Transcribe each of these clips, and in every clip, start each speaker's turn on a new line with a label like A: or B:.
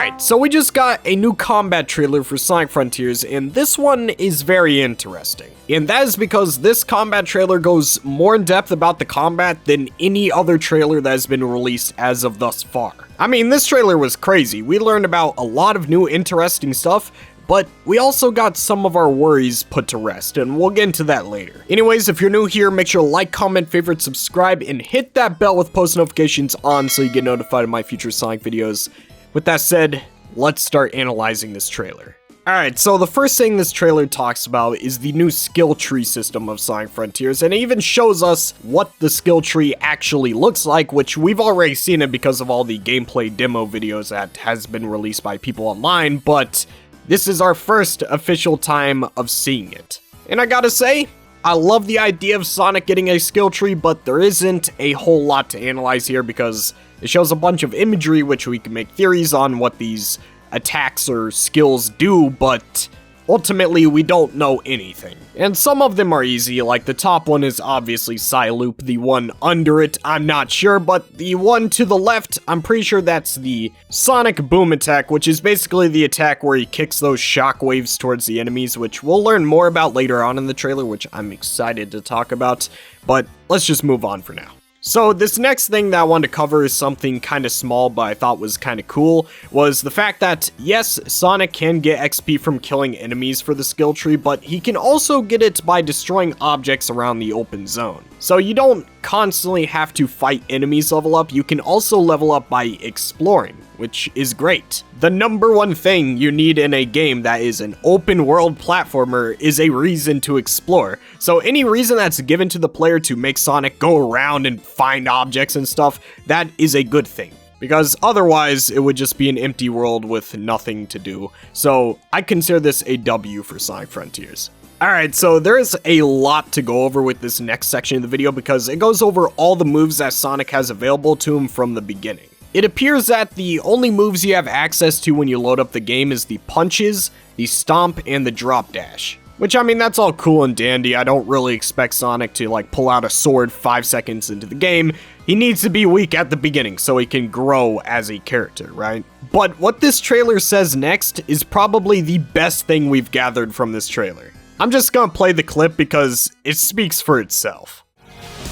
A: Alright, so we just got a new combat trailer for Sonic Frontiers, and this one is very interesting. And that is because this combat trailer goes more in depth about the combat than any other trailer that has been released as of thus far. I mean, this trailer was crazy. We learned about a lot of new interesting stuff, but we also got some of our worries put to rest, and we'll get into that later. Anyways, if you're new here, make sure to like, comment, favorite, subscribe, and hit that bell with post notifications on so you get notified of my future Sonic videos. With that said, let's start analyzing this trailer. Alright, so the first thing this trailer talks about is the new skill tree system of Sonic Frontiers, and it even shows us what the skill tree actually looks like, which we've already seen it because of all the gameplay demo videos that has been released by people online, but this is our first official time of seeing it. And I gotta say, I love the idea of Sonic getting a skill tree, but there isn't a whole lot to analyze here because it shows a bunch of imagery which we can make theories on what these attacks or skills do, but ultimately we don't know anything. And some of them are easy, like the top one is obviously Psyloop, the one under it I'm not sure, but the one to the left, I'm pretty sure that's the Sonic Boom attack, which is basically the attack where he kicks those shockwaves towards the enemies, which we'll learn more about later on in the trailer, which I'm excited to talk about, but let's just move on for now. So this next thing that I wanted to cover is something kind of small but I thought was kind of cool, was the fact that yes, Sonic can get XP from killing enemies for the skill tree, but he can also get it by destroying objects around the open zone. So you don't constantly have to fight enemies level up, you can also level up by exploring, which is great. The number one thing you need in a game that is an open world platformer is a reason to explore. So any reason that's given to the player to make Sonic go around and find objects and stuff, that is a good thing. Because otherwise, it would just be an empty world with nothing to do. So I consider this a W for Sonic Frontiers. Alright, so there's a lot to go over with this next section of the video because it goes over all the moves that Sonic has available to him from the beginning. It appears that the only moves you have access to when you load up the game is the punches, the stomp, and the drop dash. Which, I mean, that's all cool and dandy. I don't really expect Sonic to, like, pull out a sword 5 seconds into the game. He needs to be weak at the beginning so he can grow as a character, right? But what this trailer says next is probably the best thing we've gathered from this trailer. I'm just gonna play the clip because it speaks for itself.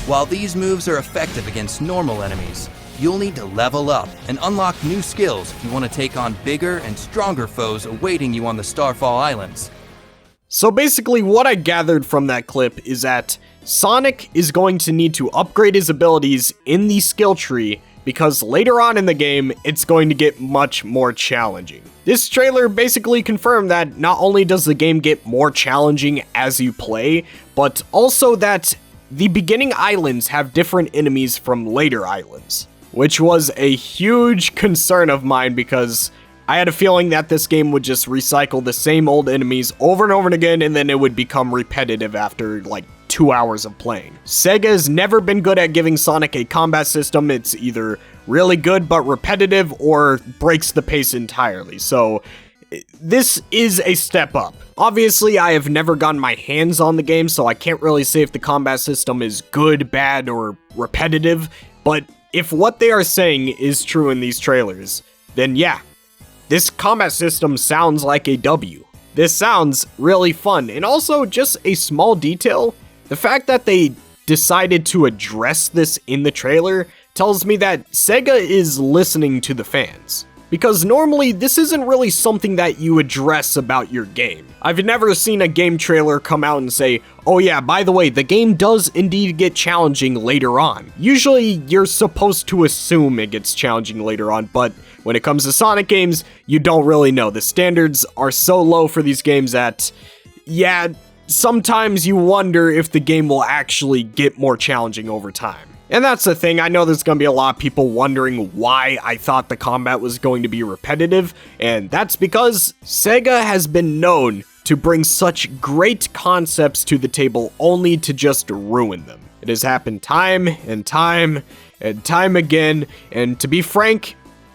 B: While these moves are effective against normal enemies, you'll need to level up and unlock new skills if you want to take on bigger and stronger foes awaiting you on the Starfall Islands.
A: So basically what I gathered from that clip is that Sonic is going to need to upgrade his abilities in the skill tree because later on in the game, it's going to get much more challenging. This trailer basically confirmed that not only does the game get more challenging as you play, but also that the beginning islands have different enemies from later islands, which was a huge concern of mine because I had a feeling that this game would just recycle the same old enemies over and over and again, and then it would become repetitive after like 2 hours of playing. Sega has never been good at giving Sonic a combat system. It's either really good but repetitive or breaks the pace entirely. So this is a step up. Obviously, I have never gotten my hands on the game, so I can't really say if the combat system is good, bad, or repetitive, but if what they are saying is true in these trailers, then yeah, this combat system sounds like a W. This sounds really fun, and also just a small detail, the fact that they decided to address this in the trailer tells me that Sega is listening to the fans. Because normally, this isn't really something that you address about your game. I've never seen a game trailer come out and say, oh yeah, by the way, the game does indeed get challenging later on. Usually, you're supposed to assume it gets challenging later on, but when it comes to Sonic games, you don't really know. The standards are so low for these games that, yeah, sometimes you wonder if the game will actually get more challenging over time. And that's the thing, I know there's gonna be a lot of people wondering why I thought the combat was going to be repetitive, and that's because Sega has been known to bring such great concepts to the table only to just ruin them. It has happened time and time and time again, and to be frank,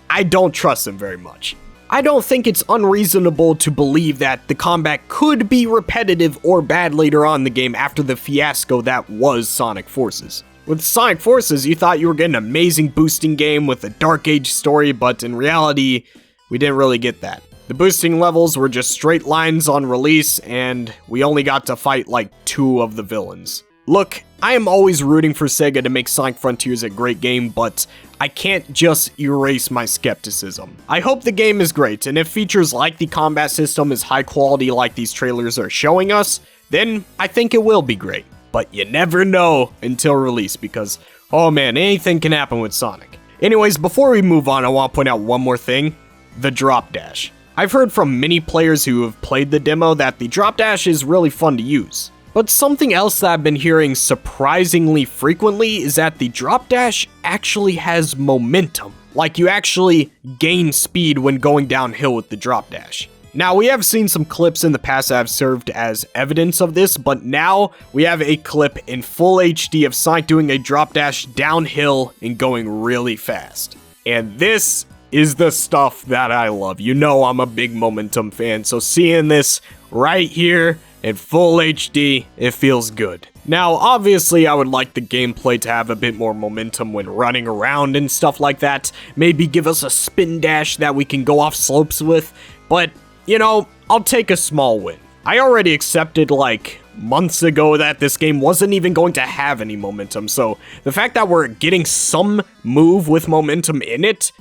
A: I don't trust them very much. I don't think it's unreasonable to believe that the combat could be repetitive or bad later on in the game after the fiasco that was Sonic Forces. With Sonic Forces, you thought you were getting an amazing boosting game with a Dark Age story, but in reality, we didn't really get that. The boosting levels were just straight lines on release, and we only got to fight like 2 of the villains. Look, I am always rooting for Sega to make Sonic Frontiers a great game, but I can't just erase my skepticism. I hope the game is great, and if features like the combat system is high quality like these trailers are showing us, then I think it will be great. But you never know until release, because, oh man, anything can happen with Sonic. Anyways, before we move on, I want to point out one more thing: the drop dash. I've heard from many players who have played the demo that the drop dash is really fun to use. But something else that I've been hearing surprisingly frequently is that the drop dash actually has momentum. Like, you actually gain speed when going downhill with the drop dash. Now, we have seen some clips in the past that have served as evidence of this, but now we have a clip in full HD of Sonic doing a drop dash downhill and going really fast. And this is the stuff that I love. You know I'm a big momentum fan, so seeing this right here in full HD, it feels good. Now, obviously, I would like the gameplay to have a bit more momentum when running around and stuff like that. Maybe give us a spin dash that we can go off slopes with, but, you know, I'll take a small win. I already accepted, like, months ago that this game wasn't even going to have any momentum, so the fact that we're getting some move with momentum in it,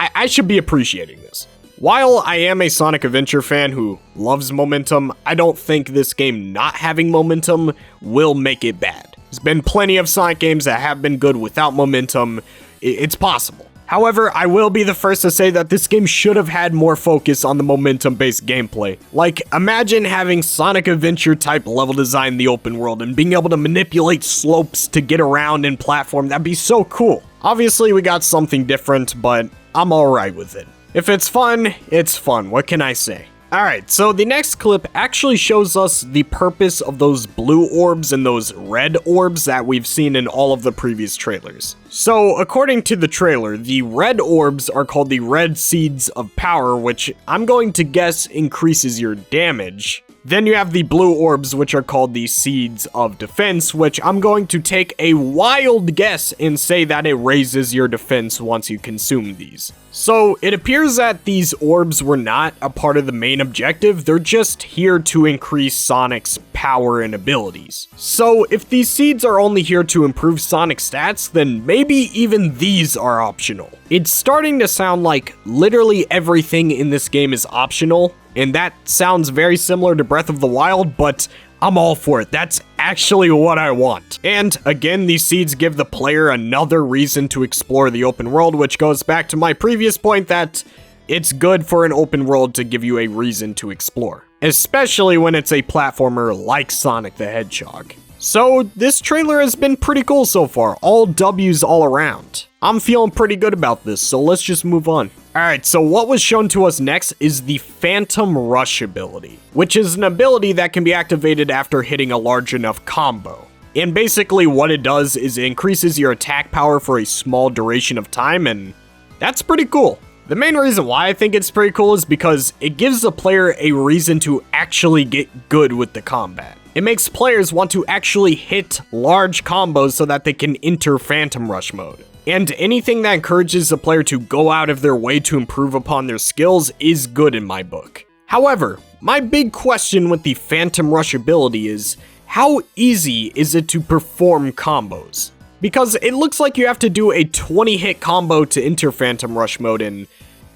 A: I should be appreciating this. While I am a Sonic Adventure fan who loves momentum, I don't think this game not having momentum will make it bad. There's been plenty of Sonic games that have been good without momentum. It's possible. However, I will be the first to say that this game should have had more focus on the momentum-based gameplay. Like, imagine having Sonic Adventure type level design in the open world and being able to manipulate slopes to get around and platform. That'd be so cool. Obviously, we got something different, but I'm alright with it. If it's fun, it's fun. What can I say? Alright, so the next clip actually shows us the purpose of those blue orbs and those red orbs that we've seen in all of the previous trailers. So, according to the trailer, the red orbs are called the red seeds of power, which I'm going to guess increases your damage. Then you have the blue orbs, which are called the seeds of defense, which I'm going to take a wild guess and say that it raises your defense once you consume these. So it appears that these orbs were not a part of the main objective, they're just here to increase Sonic's power and abilities. So if these seeds are only here to improve Sonic's stats, then maybe even these are optional. It's starting to sound like literally everything in this game is optional, and that sounds very similar to Breath of the Wild, but I'm all for it. That's actually what I want. And again, these seeds give the player another reason to explore the open world, which goes back to my previous point that it's good for an open world to give you a reason to explore, especially when it's a platformer like Sonic the Hedgehog. So this trailer has been pretty cool so far, all W's all around. I'm feeling pretty good about this, so let's just move on. Alright, so what was shown to us next is the Phantom Rush ability, which is an ability that can be activated after hitting a large enough combo. And basically what it does is it increases your attack power for a small duration of time, and that's pretty cool. The main reason why I think it's pretty cool is because it gives the player a reason to actually get good with the combat. It makes players want to actually hit large combos so that they can enter Phantom Rush mode. And anything that encourages the player to go out of their way to improve upon their skills is good in my book. However, my big question with the Phantom Rush ability is, how easy is it to perform combos? Because it looks like you have to do a 20-hit combo to enter Phantom Rush mode, and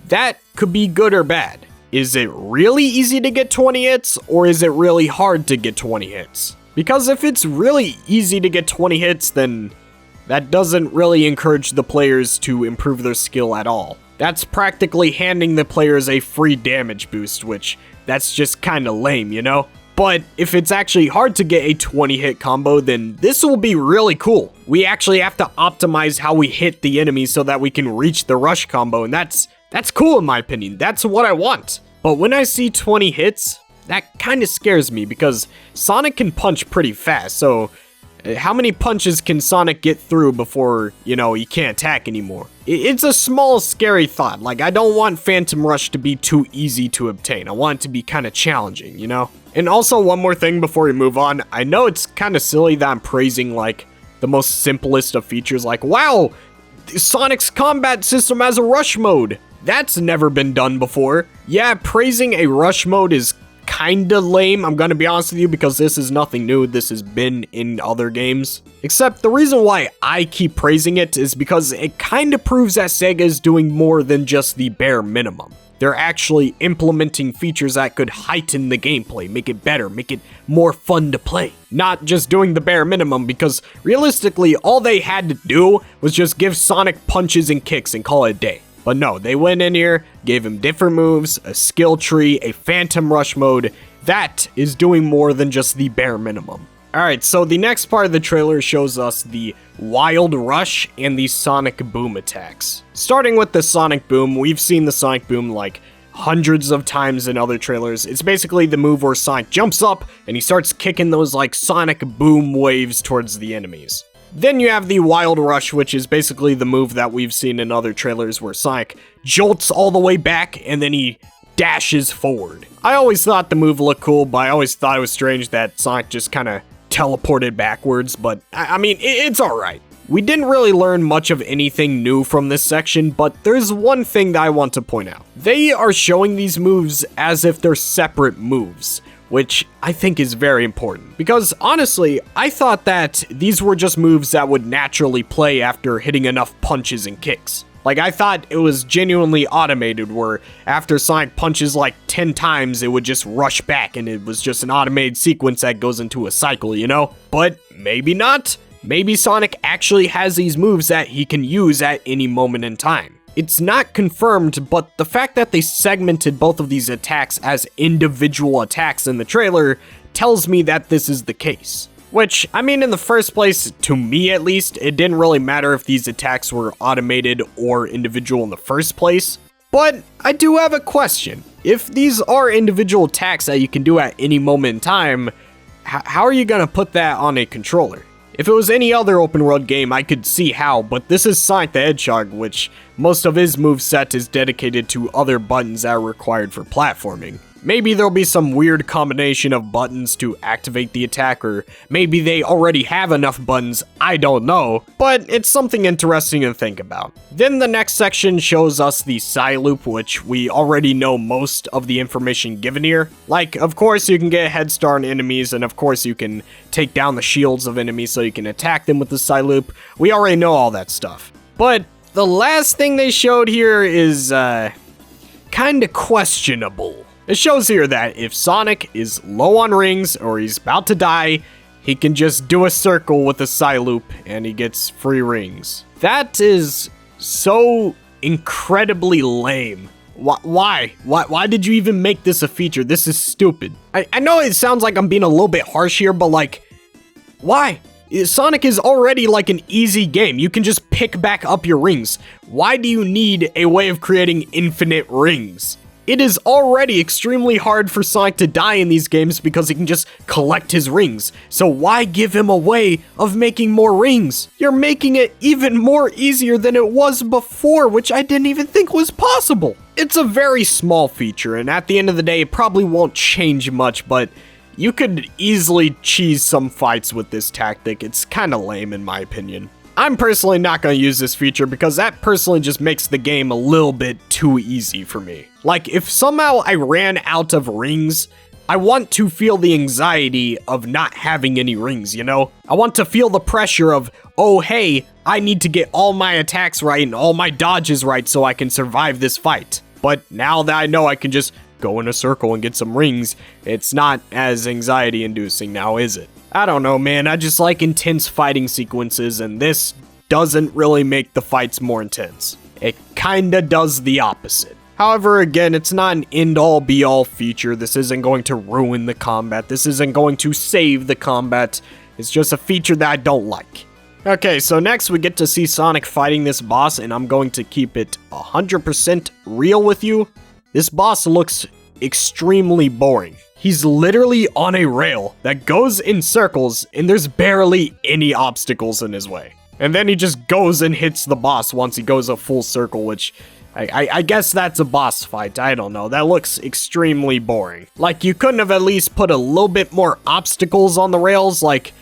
A: that could be good or bad. Is it really easy to get 20 hits, or is it really hard to get 20 hits? Because if it's really easy to get 20 hits, then that doesn't really encourage the players to improve their skill at all. That's practically handing the players a free damage boost, which that's just kinda lame, you know? But if it's actually hard to get a 20-hit combo, then this will be really cool. We actually have to optimize how we hit the enemy so that we can reach the rush combo, and that's cool in my opinion. That's what I want. But when I see 20 hits, that kinda scares me because Sonic can punch pretty fast, so how many punches can Sonic get through before, you know, he can't attack anymore? It's a small, scary thought. Like, I don't want Phantom Rush to be too easy to obtain. I want it to be kind of challenging, you know? And also, one more thing before we move on. I know it's kind of silly that I'm praising, like, the most simplest of features. Like, wow, Sonic's combat system has a rush mode. That's never been done before. Yeah, praising a rush mode is kinda lame, I'm gonna be honest with you, because this is nothing new. This has been in other games. Except the reason why I keep praising it is because it kinda proves that Sega is doing more than just the bare minimum. They're actually implementing features that could heighten the gameplay, make it better, make it more fun to play. Not just doing the bare minimum, because realistically, all they had to do was just give Sonic punches and kicks and call it a day. But no, they went in here, gave him different moves, a skill tree, a phantom rush mode. That is doing more than just the bare minimum. Alright, so the next part of the trailer shows us the Wild Rush and the Sonic Boom attacks. Starting with the Sonic Boom, we've seen the Sonic Boom like hundreds of times in other trailers. It's basically the move where Sonic jumps up and he starts kicking those like Sonic Boom waves towards the enemies. Then you have the Wild Rush, which is basically the move that we've seen in other trailers where Sonic jolts all the way back and then he dashes forward. I always thought the move looked cool, but I always thought it was strange that Sonic just kind of teleported backwards, but I mean, it's alright. We didn't really learn much of anything new from this section, but there's one thing that I want to point out. They are showing these moves as if they're separate moves, which I think is very important. Because honestly, I thought that these were just moves that would naturally play after hitting enough punches and kicks. Like, I thought it was genuinely automated, where after Sonic punches like 10 times, it would just rush back, and it was just an automated sequence that goes into a cycle, you know? But maybe not. Maybe Sonic actually has these moves that he can use at any moment in time. It's not confirmed, but the fact that they segmented both of these attacks as individual attacks in the trailer tells me that this is the case. Which, I mean, in the first place, to me at least, it didn't really matter if these attacks were automated or individual in the first place. But I do have a question. If these are individual attacks that you can do at any moment in time, how are you gonna put that on a controller? If it was any other open world game, I could see how, but this is Sonic the Hedgehog, which most of his moveset is dedicated to other buttons that are required for platforming. Maybe there'll be some weird combination of buttons to activate the attack, or maybe they already have enough buttons, I don't know, but it's something interesting to think about. Then the next section shows us the Psy Loop, which we already know most of the information given here. Like, of course you can get a head start on enemies, and of course you can take down the shields of enemies so you can attack them with the Psy Loop. We already know all that stuff. But the last thing they showed here is, kinda questionable. It shows here that if Sonic is low on rings or he's about to die, he can just do a circle with a Psy Loop and he gets free rings. That is so incredibly lame. Why? Why did you even make this a feature? This is stupid. I know it sounds like I'm being a little bit harsh here, but like, why? Sonic is already like an easy game. You can just pick back up your rings. Why do you need a way of creating infinite rings? It is already extremely hard for Sonic to die in these games because he can just collect his rings. So why give him a way of making more rings? You're making it even more easier than it was before, which I didn't even think was possible. It's a very small feature, and at the end of the day, it probably won't change much, but you could easily cheese some fights with this tactic. It's kinda lame in my opinion. I'm personally not going to use this feature because that personally just makes the game a little bit too easy for me. Like, if somehow I ran out of rings, I want to feel the anxiety of not having any rings, you know? I want to feel the pressure of, oh hey, I need to get all my attacks right and all my dodges right so I can survive this fight. But now that I know I can just go in a circle and get some rings, it's not as anxiety inducing now, is it? I don't know, man, I just like intense fighting sequences, and this doesn't really make the fights more intense. It kinda does the opposite. However, again, it's not an end-all be-all feature. This isn't going to ruin the combat. This isn't going to save the combat. It's just a feature that I don't like. Okay, so next we get to see Sonic fighting this boss, and I'm going to keep it 100% real with you. This boss looks extremely boring. He's literally on a rail that goes in circles, and there's barely any obstacles in his way. And then he just goes and hits the boss once he goes a full circle, which I guess that's a boss fight. I don't know. That looks extremely boring. Like, you couldn't have at least put a little bit more obstacles on the rails? Like,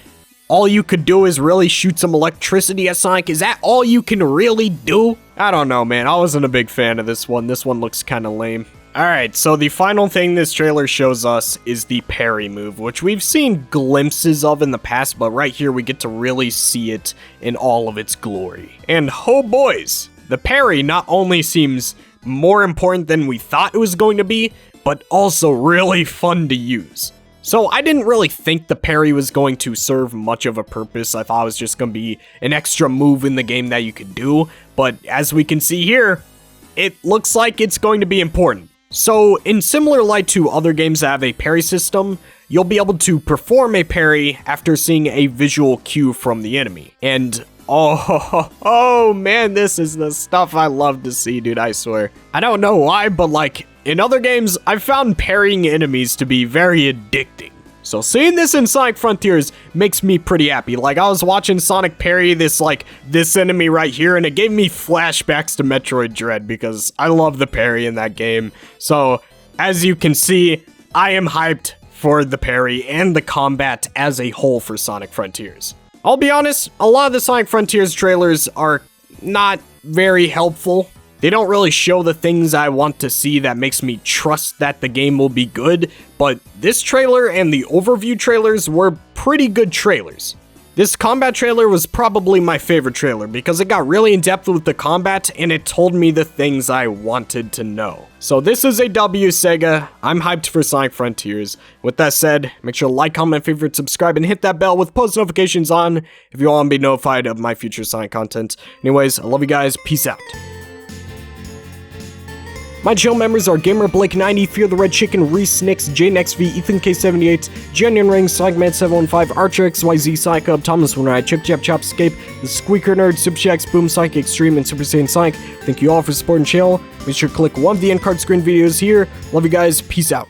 A: all you could do is really shoot some electricity at Sonic? Is that all you can really do? I don't know, man. I wasn't a big fan of this one. This one looks kind of lame. Alright, so the final thing this trailer shows us is the parry move, which we've seen glimpses of in the past, but right here we get to really see it in all of its glory. And oh boys, the parry not only seems more important than we thought it was going to be, but also really fun to use. So I didn't really think the parry was going to serve much of a purpose. I thought it was just going to be an extra move in the game that you could do, but as we can see here, it looks like it's going to be important. So, in similar light to other games that have a parry system, you'll be able to perform a parry after seeing a visual cue from the enemy. And, oh man, this is the stuff I love to see, dude, I swear. I don't know why, but like, in other games, I've found parrying enemies to be very addicting. So seeing this in Sonic Frontiers makes me pretty happy. Like, I was watching Sonic parry this enemy right here, and it gave me flashbacks to Metroid Dread because I love the parry in that game. So, as you can see, I am hyped for the parry and the combat as a whole for Sonic Frontiers. I'll be honest, a lot of the Sonic Frontiers trailers are not very helpful. They don't really show the things I want to see that makes me trust that the game will be good, but this trailer and the overview trailers were pretty good trailers. This combat trailer was probably my favorite trailer because it got really in depth with the combat and it told me the things I wanted to know. So this is a W, Sega. I'm hyped for Sonic Frontiers. With that said, make sure to like, comment, favorite, subscribe, and hit that bell with post notifications on if you want to be notified of my future Sonic content. Anyways, I love you guys. Peace out. My channel members are Gamer Blake 90, Fear the Red Chicken, Reese Nix, JNXV, Ethan K78, Jenny Ring, Sonic 715, Archer XYZ, Sonic Hub, Thomas Winright, Chip Chap Chop Escape, The Squeaker Nerd, Super Shacks, Boom Sonic Extreme, and Super Saiyan Sonic. Thank you all for supporting the channel. Make sure to click one of the end card screen videos here. Love you guys. Peace out.